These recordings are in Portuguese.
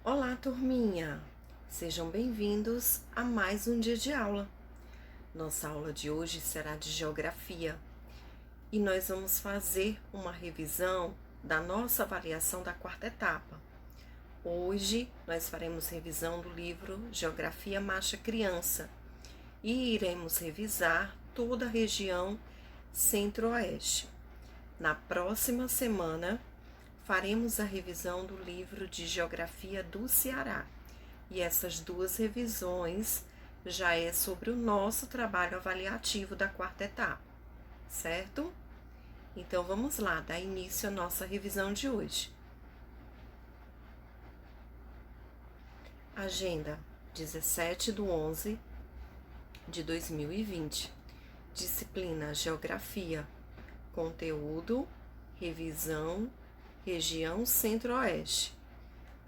Olá, turminha! Sejam bem-vindos a mais um dia de aula. Nossa aula de hoje será de Geografia e nós vamos fazer uma revisão da nossa avaliação da quarta etapa. Hoje nós faremos revisão do livro Geografia Marcha Criança e iremos revisar toda a região Centro-Oeste. Na próxima semana, faremos a revisão do livro de Geografia do Ceará. E essas duas revisões já é sobre o nosso trabalho avaliativo da quarta etapa, certo? Então vamos lá, dar início à nossa revisão de hoje. Agenda 17/11/2020. Disciplina Geografia. Conteúdo, revisão, região Centro-Oeste.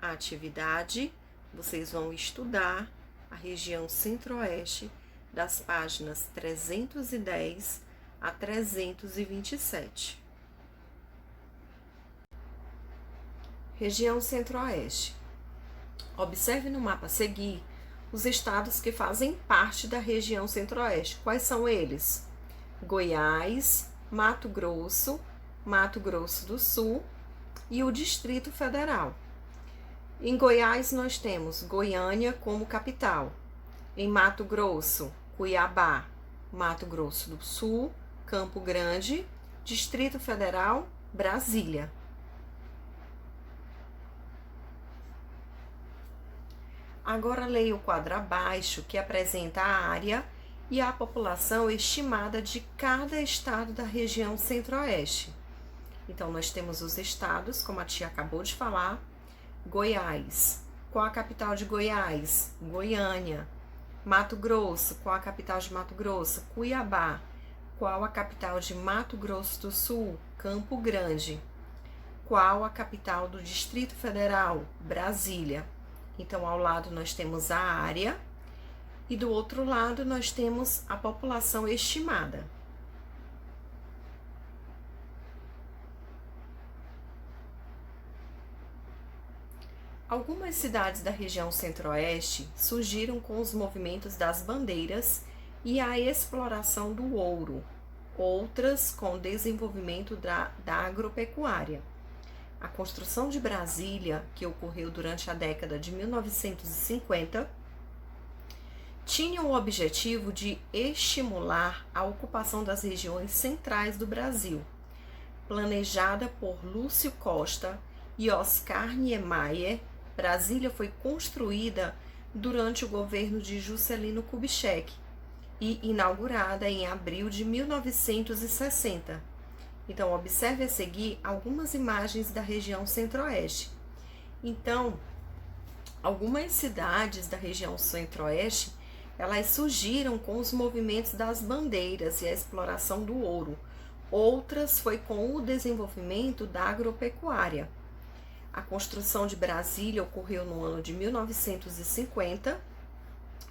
A atividade, vocês vão estudar a região Centro-Oeste das páginas 310 a 327. Região Centro-Oeste. Observe no mapa a seguir os estados que fazem parte da região Centro-Oeste. Quais são eles? Goiás, Mato Grosso do Sul e o Distrito Federal. Em Goiás, nós temos Goiânia como capital. Em Mato Grosso, Cuiabá, Mato Grosso do Sul, Campo Grande, Distrito Federal, Brasília. Agora leia o quadro abaixo, que apresenta a área e a população estimada de cada estado da região Centro-Oeste. Então, nós temos os estados, como a tia acabou de falar. Goiás. Qual a capital de Goiás? Goiânia. Mato Grosso. Qual a capital de Mato Grosso? Cuiabá. Qual a capital de Mato Grosso do Sul? Campo Grande. Qual a capital do Distrito Federal? Brasília. Então, ao lado nós temos a área e do outro lado nós temos a população estimada. Algumas cidades da região Centro-Oeste surgiram com os movimentos das bandeiras e a exploração do ouro, outras com o desenvolvimento da agropecuária. A construção de Brasília, que ocorreu durante a década de 1950, tinha o objetivo de estimular a ocupação das regiões centrais do Brasil. Planejada por Lúcio Costa e Oscar Niemeyer, Brasília foi construída durante o governo de Juscelino Kubitschek e inaugurada em abril de 1960. Então, observe a seguir algumas imagens da região Centro-Oeste. Então, algumas cidades da região Centro-Oeste, elas surgiram com os movimentos das bandeiras e a exploração do ouro. Outras foi com o desenvolvimento da agropecuária. A construção de Brasília ocorreu no ano de 1950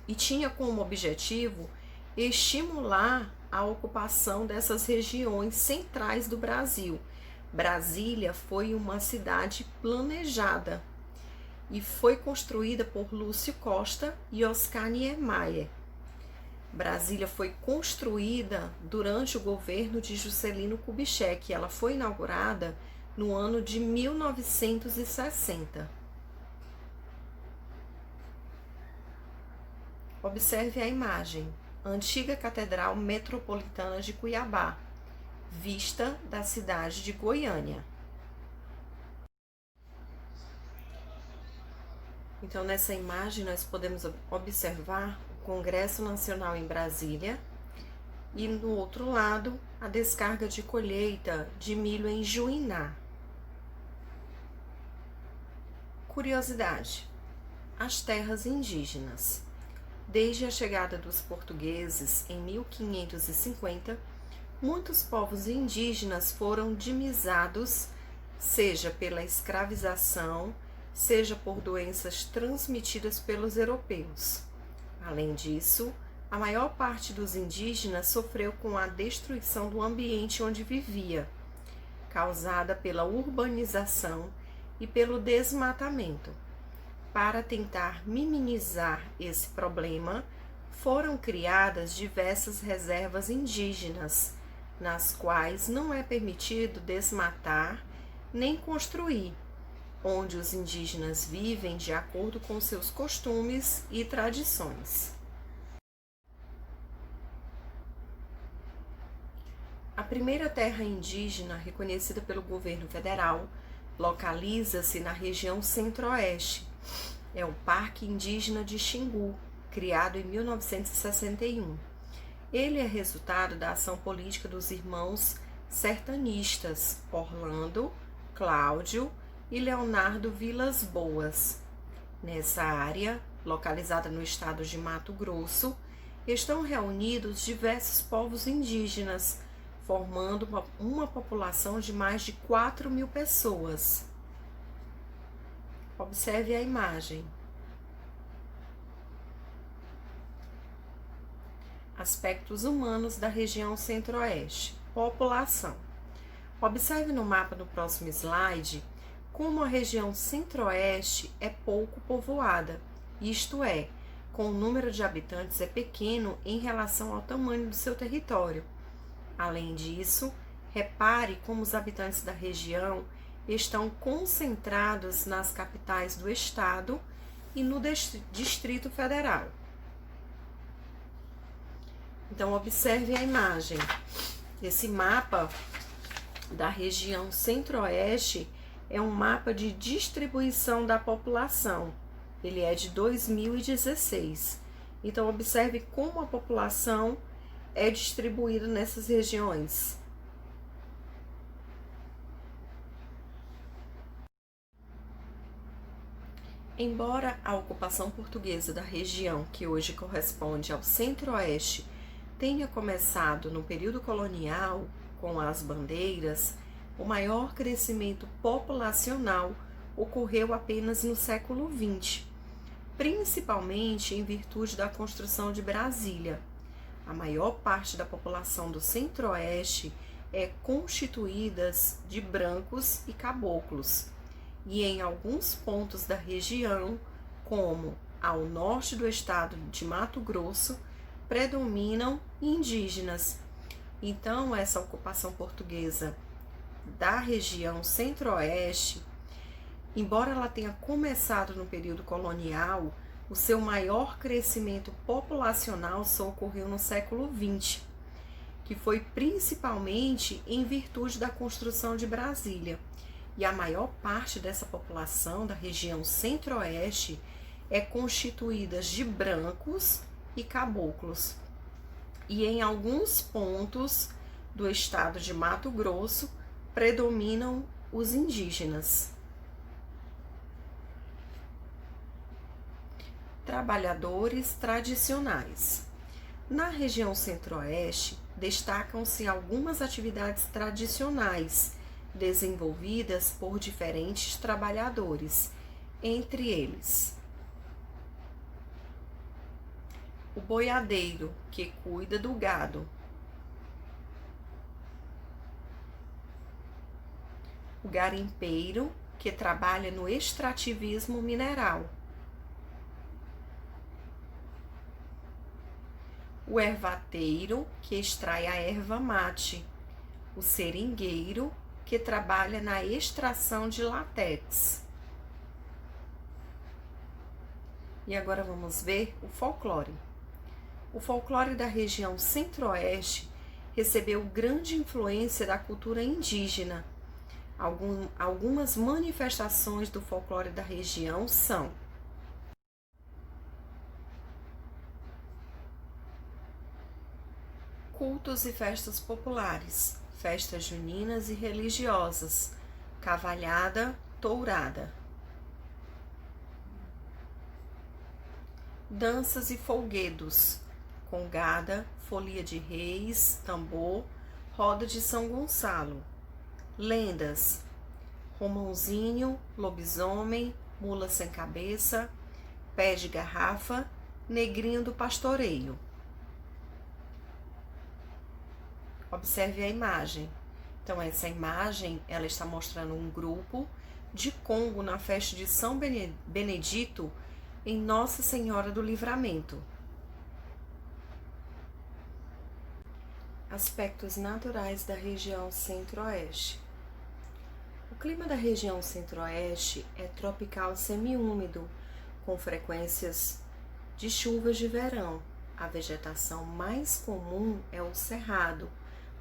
e tinha como objetivo estimular a ocupação dessas regiões centrais do Brasil. Brasília foi uma cidade planejada e foi construída por Lúcio Costa e Oscar Niemeyer. Brasília foi construída durante o governo de Juscelino Kubitschek. Ela foi inaugurada no ano de 1960. Observe a imagem. Antiga Catedral Metropolitana de Cuiabá, vista da cidade de Goiânia. Então, nessa imagem, nós podemos observar o Congresso Nacional em Brasília e, no outro lado, a descarga de colheita de milho em Juiná. Curiosidade: as terras indígenas. Desde a chegada dos portugueses em 1550, muitos povos indígenas foram dimizados, seja pela escravização, seja por doenças transmitidas pelos europeus. Além disso, a maior parte dos indígenas sofreu com a destruição do ambiente onde vivia, causada pela urbanização e pelo desmatamento. Para tentar minimizar esse problema, foram criadas diversas reservas indígenas, nas quais não é permitido desmatar nem construir, onde os indígenas vivem de acordo com seus costumes e tradições. A primeira terra indígena reconhecida pelo governo federal localiza-se na região centro-oeste. É o Parque Indígena de Xingu, criado em 1961. Ele é resultado da ação política dos irmãos sertanistas Orlando, Cláudio e Leonardo Vilas Boas. Nessa área, localizada no estado de Mato Grosso, estão reunidos diversos povos indígenas, formando uma população de mais de 4.000 pessoas. Observe a imagem. Aspectos humanos da região centro-oeste. População. Observe no mapa no próximo slide como a região centro-oeste é pouco povoada, isto é, com o número de habitantes é pequeno em relação ao tamanho do seu território. Além disso, repare como os habitantes da região estão concentrados nas capitais do estado e no Distrito Federal. Então, observe a imagem. Esse mapa da região centro-oeste é um mapa de distribuição da população. Ele é de 2016. Então, observe como a população é distribuída nessas regiões. Embora a ocupação portuguesa da região, que hoje corresponde ao centro-oeste, tenha começado no período colonial, com as bandeiras, o maior crescimento populacional ocorreu apenas no século XX, principalmente em virtude da construção de Brasília. A maior parte da população do centro-oeste é constituída de brancos e caboclos, e em alguns pontos da região, como ao norte do estado de Mato Grosso, predominam indígenas. Então, essa ocupação portuguesa da região centro-oeste, embora ela tenha começado no período colonial, o seu maior crescimento populacional só ocorreu no século XX, que foi principalmente em virtude da construção de Brasília. E a maior parte dessa população da região centro-oeste é constituída de brancos e caboclos. E em alguns pontos do estado de Mato Grosso predominam os indígenas. Trabalhadores tradicionais. Na região centro-oeste, destacam-se algumas atividades tradicionais desenvolvidas por diferentes trabalhadores, entre eles o boiadeiro, que cuida do gado, o garimpeiro, que trabalha no extrativismo mineral, o ervateiro, que extrai a erva mate, o seringueiro, que trabalha na extração de látex. E agora vamos ver o folclore. O folclore da região centro-oeste recebeu grande influência da cultura indígena. Algumas manifestações do folclore da região são cultos e festas populares, festas juninas e religiosas, cavalhada, tourada, danças e folguedos, congada, folia de reis, tambor, roda de São Gonçalo, lendas, Romãozinho, lobisomem, mula sem cabeça, pé de garrafa, negrinho do pastoreio. Observe a imagem. Então, essa imagem, ela está mostrando um grupo de Congo na festa de São Benedito em Nossa Senhora do Livramento. Aspectos naturais da região Centro-Oeste. O clima da região Centro-Oeste é tropical semiúmido, com frequências de chuvas de verão. A vegetação mais comum é o cerrado,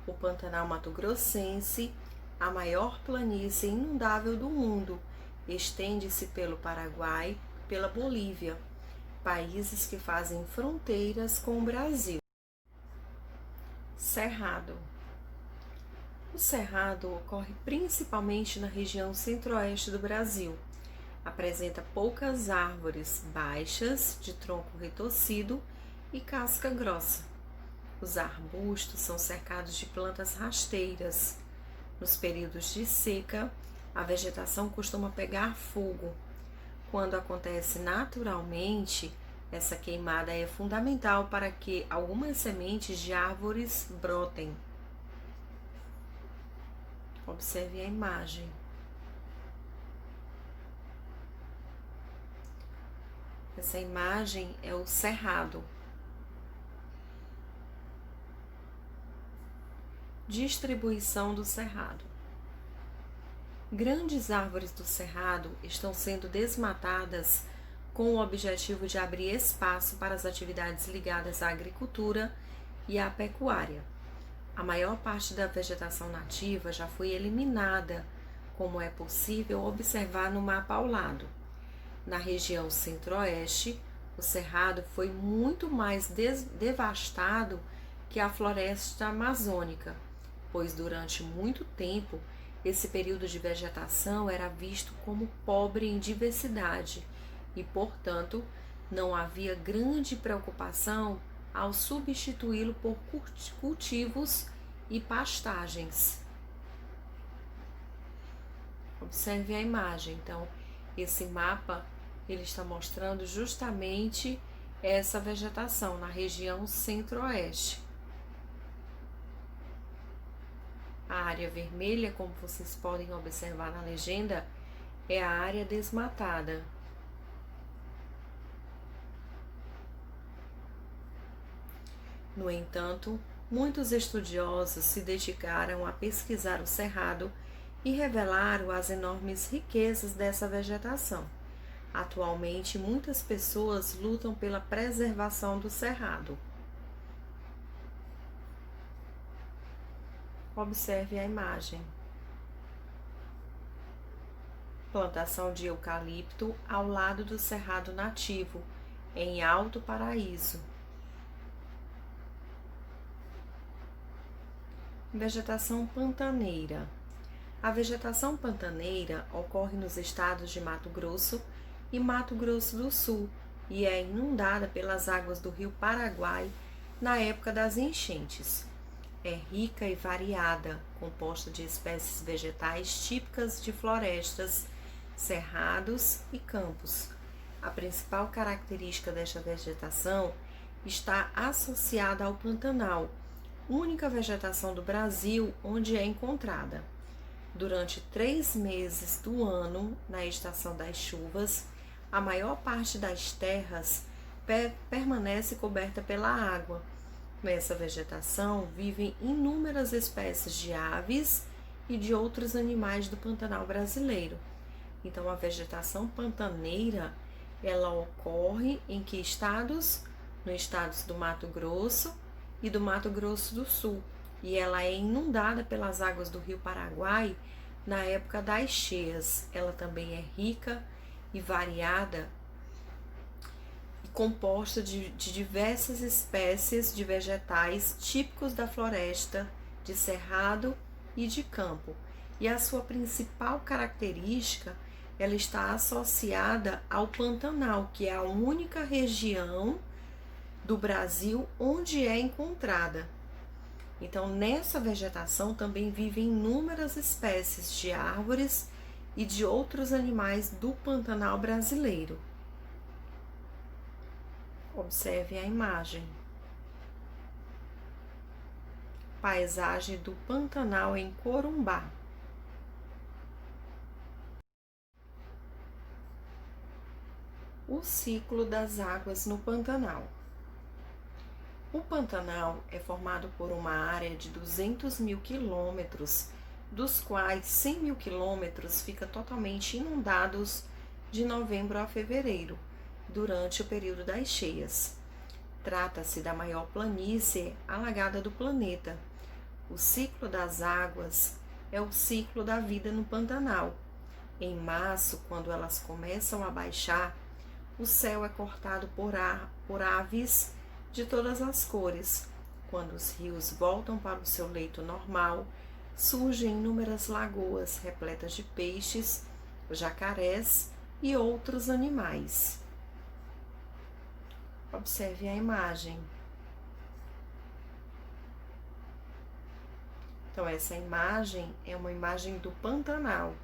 o Pantanal mato-grossense, a maior planície inundável do mundo, estende-se pelo Paraguai e pela Bolívia, países que fazem fronteiras com o Brasil. Cerrado. O cerrado ocorre principalmente na região centro-oeste do Brasil. Apresenta poucas árvores baixas, de tronco retorcido e casca grossa. Os arbustos são cercados de plantas rasteiras. Nos períodos de seca, a vegetação costuma pegar fogo. Quando acontece naturalmente, essa queimada é fundamental para que algumas sementes de árvores brotem. Observe a imagem. Essa imagem é o cerrado. Distribuição do cerrado. Grandes árvores do cerrado estão sendo desmatadas com o objetivo de abrir espaço para as atividades ligadas à agricultura e à pecuária. A maior parte da vegetação nativa já foi eliminada, como é possível observar no mapa ao lado. Na região centro-oeste, o cerrado foi muito mais devastado que a floresta amazônica, pois durante muito tempo esse período de vegetação era visto como pobre em diversidade e, portanto, não havia grande preocupação ao substituí-lo por cultivos e pastagens. Observe a imagem. Então, esse mapa ele está mostrando justamente essa vegetação na região centro-oeste. A área vermelha, como vocês podem observar na legenda, é a área desmatada. No entanto, muitos estudiosos se dedicaram a pesquisar o cerrado e revelaram as enormes riquezas dessa vegetação. Atualmente, muitas pessoas lutam pela preservação do cerrado. Observe a imagem. Plantação de eucalipto ao lado do cerrado nativo, em Alto Paraíso. Vegetação pantaneira. A vegetação pantaneira ocorre nos estados de Mato Grosso e Mato Grosso do Sul e é inundada pelas águas do rio Paraguai na época das enchentes. É rica e variada, composta de espécies vegetais típicas de florestas, cerrados e campos. A principal característica desta vegetação está associada ao Pantanal, única vegetação do Brasil onde é encontrada. Durante 3 meses do ano, na estação das chuvas, a maior parte das terras permanece coberta pela água. Nessa vegetação vivem inúmeras espécies de aves e de outros animais do Pantanal brasileiro. Então, a vegetação pantaneira, ela ocorre em que estados? Nos estados do Mato Grosso e do Mato Grosso do Sul. E ela é inundada pelas águas do rio Paraguai na época das cheias. Ela também é rica e variada e composta de diversas espécies de vegetais típicos da floresta, de cerrado e de campo. E a sua principal característica, ela está associada ao Pantanal, que é a única região do Brasil onde é encontrada. Então, nessa vegetação também vivem inúmeras espécies de árvores e de outros animais do Pantanal brasileiro. Observe a imagem. Paisagem do Pantanal em Corumbá. O ciclo das águas no Pantanal. O Pantanal é formado por uma área de 200 mil quilômetros, dos quais 100 mil quilômetros fica totalmente inundados de novembro a fevereiro, durante o período das cheias. Trata-se da maior planície alagada do planeta. O ciclo das águas é o ciclo da vida no Pantanal. Em março, quando elas começam a baixar, o céu é cortado por aves de todas as cores. Quando os rios voltam para o seu leito normal, surgem inúmeras lagoas repletas de peixes, jacarés e outros animais. Observe a imagem. Então, essa imagem é uma imagem do Pantanal.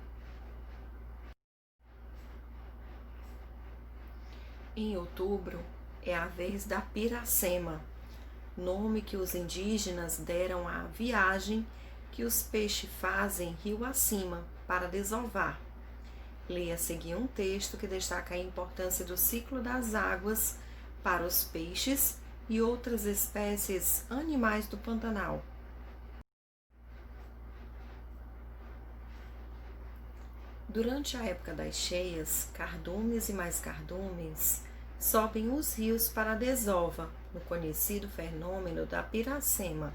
Em outubro é a vez da Piracema, nome que os indígenas deram à viagem que os peixes fazem rio acima para desovar. Leia a seguir um texto que destaca a importância do ciclo das águas para os peixes e outras espécies animais do Pantanal. Durante a época das cheias, cardumes e mais cardumes sobem os rios para a desova, no conhecido fenômeno da piracema.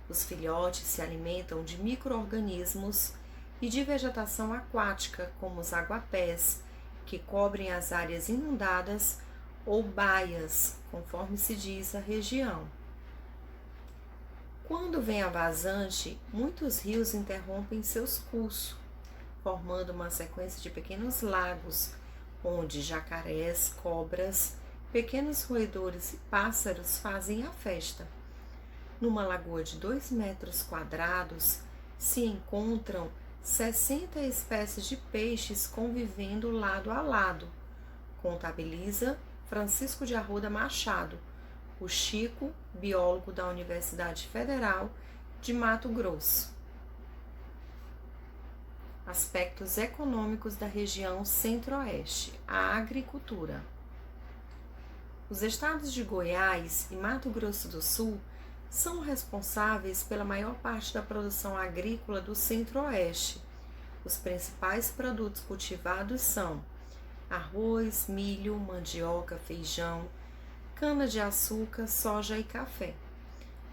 Os filhotes se alimentam de micro-organismos e de vegetação aquática, como os aguapés, que cobrem as áreas inundadas, ou baias, conforme se diz a região. Quando vem a vazante, muitos rios interrompem seus cursos, formando uma sequência de pequenos lagos, onde jacarés, cobras, pequenos roedores e pássaros fazem a festa. Numa lagoa de 2 metros quadrados se encontram 60 espécies de peixes convivendo lado a lado, contabiliza Francisco de Arruda Machado, o Chico, biólogo da Universidade Federal de Mato Grosso. Aspectos econômicos da região Centro-Oeste, a agricultura. Os estados de Goiás e Mato Grosso do Sul são responsáveis pela maior parte da produção agrícola do Centro-Oeste. Os principais produtos cultivados são arroz, milho, mandioca, feijão, cana-de-açúcar, soja e café.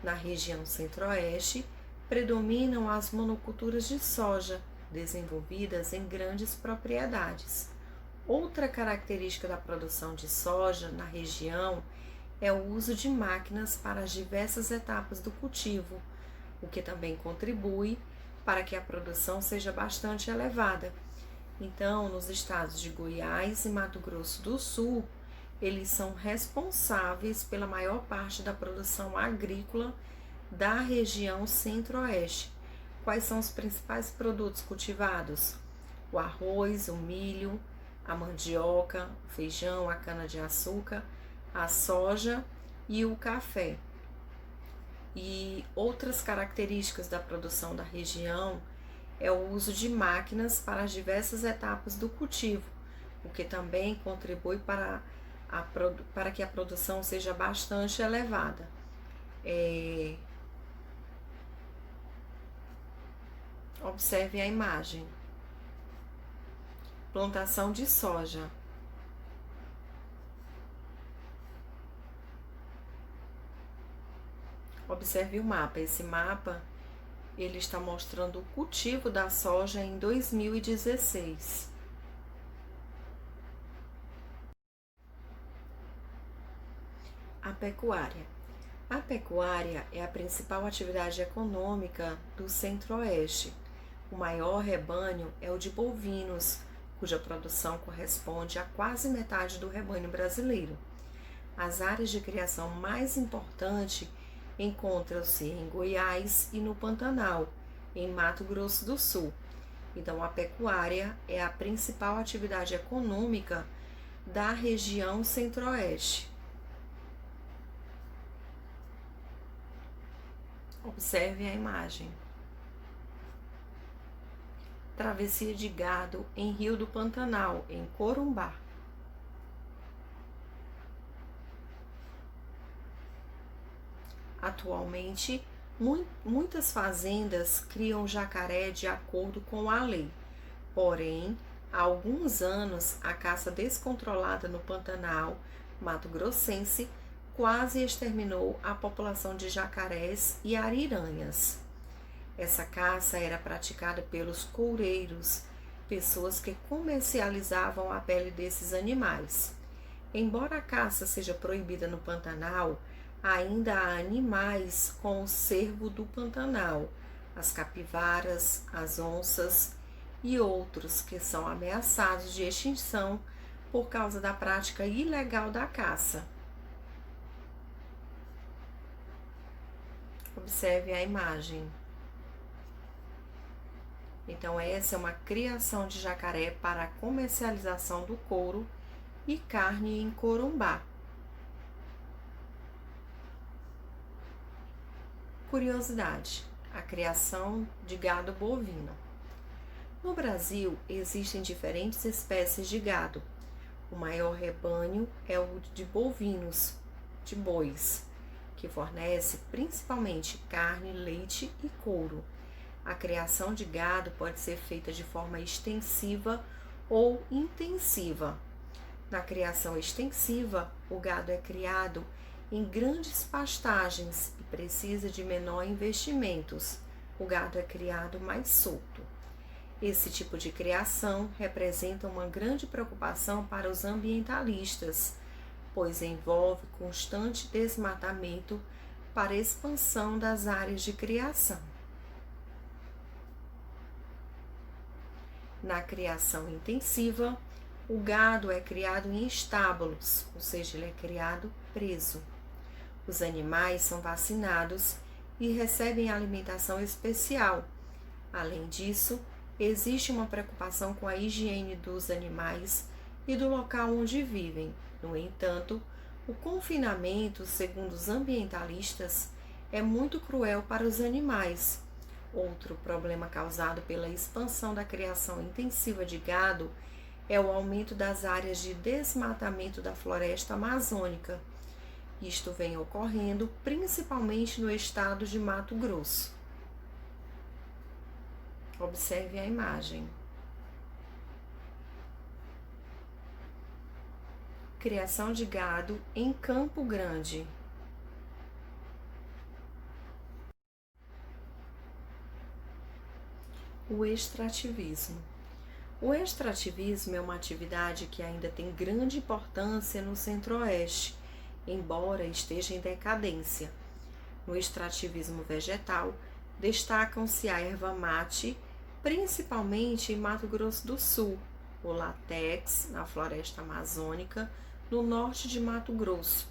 Na região Centro-Oeste, predominam as monoculturas de soja, desenvolvidas em grandes propriedades. Outra característica da produção de soja na região é o uso de máquinas para as diversas etapas do cultivo, o que também contribui para que a produção seja bastante elevada. Então, nos estados de Goiás e Mato Grosso do Sul, eles são responsáveis pela maior parte da produção agrícola da região Centro-Oeste. Quais são os principais produtos cultivados? O arroz, o milho, a mandioca, o feijão, a cana-de-açúcar, a soja e o café. E outras características da produção da região é o uso de máquinas para as diversas etapas do cultivo, o que também contribui para que a produção seja bastante elevada. Observe a imagem. Plantação de soja. Observe o mapa. Esse mapa, ele está mostrando o cultivo da soja em 2016. A pecuária. A pecuária é a principal atividade econômica do Centro-Oeste. O maior rebanho é o de bovinos, cuja produção corresponde a quase metade do rebanho brasileiro. As áreas de criação mais importantes encontram-se em Goiás e no Pantanal, em Mato Grosso do Sul. Então, a pecuária é a principal atividade econômica da região Centro-Oeste. Observe a imagem. Travessia de gado em Rio do Pantanal, em Corumbá. Atualmente, muitas fazendas criam jacaré de acordo com a lei. Porém, há alguns anos, a caça descontrolada no Pantanal mato-grossense quase exterminou a população de jacarés e ariranhas. Essa caça era praticada pelos coureiros, pessoas que comercializavam a pele desses animais. Embora a caça seja proibida no Pantanal, ainda há animais com o cervo do Pantanal, as capivaras, as onças e outros que são ameaçados de extinção por causa da prática ilegal da caça. Observe a imagem. Então, essa é uma criação de jacaré para a comercialização do couro e carne em Corumbá. Curiosidade: a criação de gado bovino. No Brasil, existem diferentes espécies de gado. O maior rebanho é o de bovinos, de bois, que fornece principalmente carne, leite e couro. A criação de gado pode ser feita de forma extensiva ou intensiva. Na criação extensiva, o gado é criado em grandes pastagens e precisa de menor investimentos. O gado é criado mais solto. Esse tipo de criação representa uma grande preocupação para os ambientalistas, pois envolve constante desmatamento para a expansão das áreas de criação. Na criação intensiva, o gado é criado em estábulos, ou seja, ele é criado preso. Os animais são vacinados e recebem alimentação especial. Além disso, existe uma preocupação com a higiene dos animais e do local onde vivem. No entanto, o confinamento, segundo os ambientalistas, é muito cruel para os animais. Outro problema causado pela expansão da criação intensiva de gado é o aumento das áreas de desmatamento da floresta amazônica. Isto vem ocorrendo principalmente no estado de Mato Grosso. Observe a imagem. Criação de gado em Campo Grande. O extrativismo. O extrativismo é uma atividade que ainda tem grande importância no Centro-Oeste, embora esteja em decadência. No extrativismo vegetal, destacam-se a erva mate, principalmente em Mato Grosso do Sul, o látex, na floresta amazônica, no norte de Mato Grosso,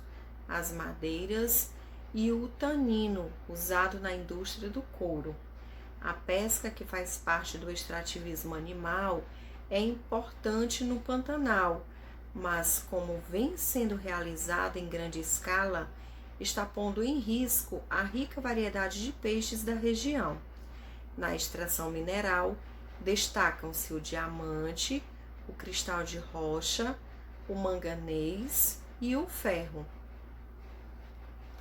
as madeiras e o tanino, usado na indústria do couro. A pesca, que faz parte do extrativismo animal, é importante no Pantanal, mas como vem sendo realizada em grande escala, está pondo em risco a rica variedade de peixes da região. Na extração mineral, destacam-se o diamante, o cristal de rocha, o manganês e o ferro.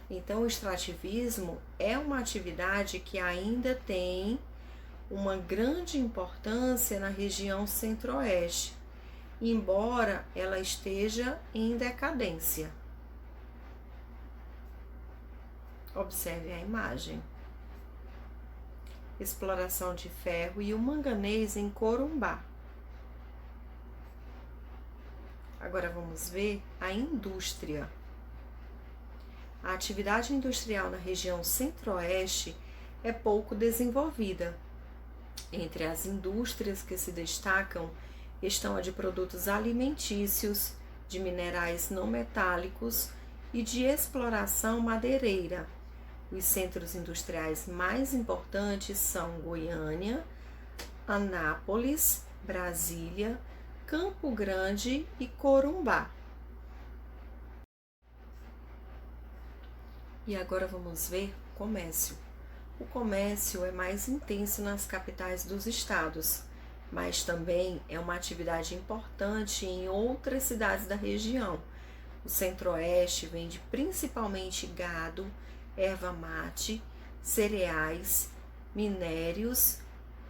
Então, o extrativismo é uma atividade que ainda tem uma grande importância na região Centro-Oeste, embora ela esteja em decadência. Observe a imagem. Exploração de ferro e o manganês em Corumbá. Agora vamos ver a indústria. A atividade industrial na região Centro-Oeste é pouco desenvolvida. Entre as indústrias que se destacam estão a de produtos alimentícios, de minerais não metálicos e de exploração madeireira. Os centros industriais mais importantes são Goiânia, Anápolis, Brasília, Campo Grande e Corumbá. E agora vamos ver o comércio. O comércio é mais intenso nas capitais dos estados, mas também é uma atividade importante em outras cidades da região. O Centro-Oeste vende principalmente gado, erva mate, cereais, minérios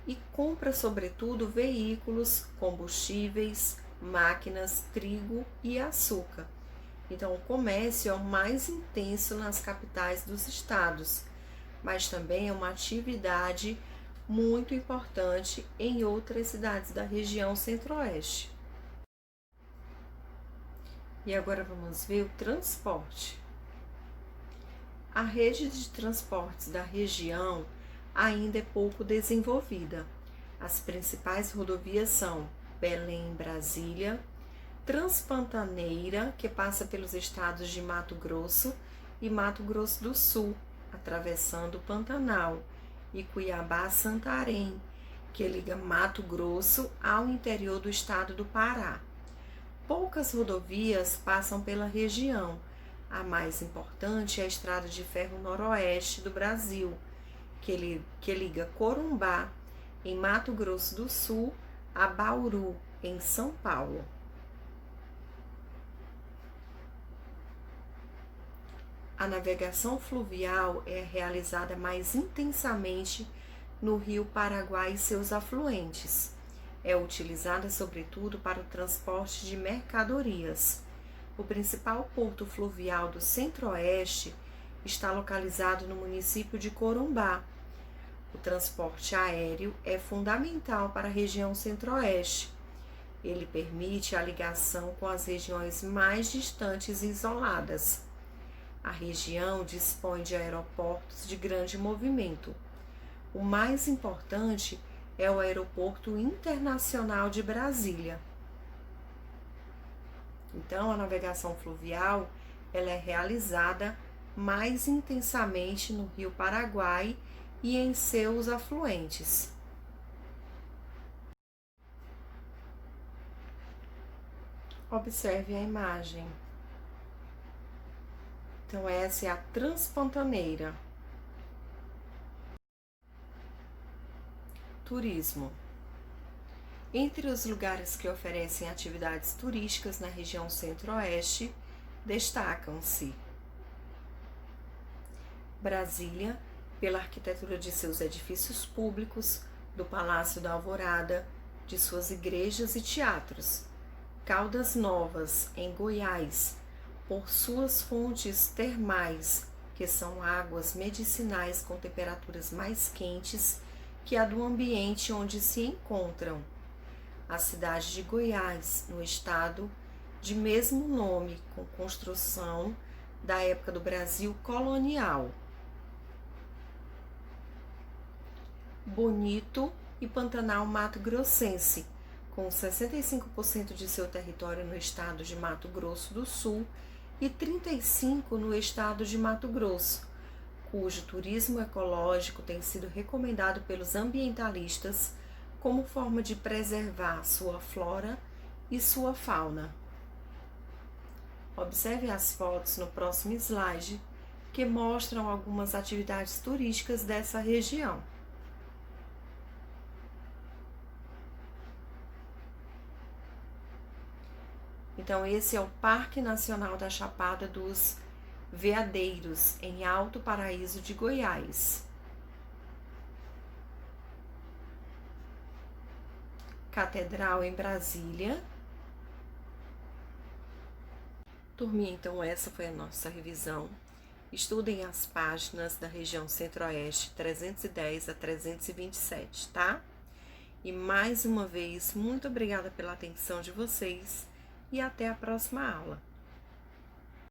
e compra, sobretudo, veículos, combustíveis, máquinas, trigo e açúcar. Então, o comércio é o mais intenso nas capitais dos estados, mas também é uma atividade muito importante em outras cidades da região centro-oeste. E agora vamos ver o transporte. A rede de transportes da região ainda é pouco desenvolvida. As principais rodovias são Belém-Brasília, Transpantaneira, que passa pelos estados de Mato Grosso e Mato Grosso do Sul, atravessando o Pantanal, e Cuiabá-Santarém, que liga Mato Grosso ao interior do estado do Pará. Poucas rodovias passam pela região. A mais importante é a Estrada de Ferro Noroeste do Brasil, que liga Corumbá, em Mato Grosso do Sul, a Bauru, em São Paulo. A navegação fluvial é realizada mais intensamente no Rio Paraguai e seus afluentes. É utilizada sobretudo para o transporte de mercadorias. O principal porto fluvial do Centro-Oeste está localizado no município de Corumbá. O transporte aéreo é fundamental para a região Centro-Oeste. Ele permite a ligação com as regiões mais distantes e isoladas. A região dispõe de aeroportos de grande movimento. O mais importante é o Aeroporto Internacional de Brasília. Então, a navegação fluvial ela é realizada mais intensamente no Rio Paraguai e em seus afluentes. Observe a imagem. Então, essa é a Transpantaneira. Turismo. Entre os lugares que oferecem atividades turísticas na região Centro-Oeste, destacam-se Brasília, pela arquitetura de seus edifícios públicos, do Palácio da Alvorada, de suas igrejas e teatros. Caldas Novas, em Goiás, por suas fontes termais, que são águas medicinais com temperaturas mais quentes que a do ambiente onde se encontram. A cidade de Goiás, no estado de mesmo nome, com construção da época do Brasil colonial. Bonito e Pantanal Mato Grossense, com 65% de seu território no estado de Mato Grosso do Sul e 35% no estado de Mato Grosso, cujo turismo ecológico tem sido recomendado pelos ambientalistas como forma de preservar sua flora e sua fauna. Observe as fotos no próximo slide, que mostram algumas atividades turísticas dessa região. Então, esse é o Parque Nacional da Chapada dos Veadeiros, em Alto Paraíso de Goiás. Catedral em Brasília. Turminha, então essa foi a nossa revisão. Estudem as páginas da região Centro-Oeste 310 a 327, tá? E mais uma vez, muito obrigada pela atenção de vocês e até a próxima aula.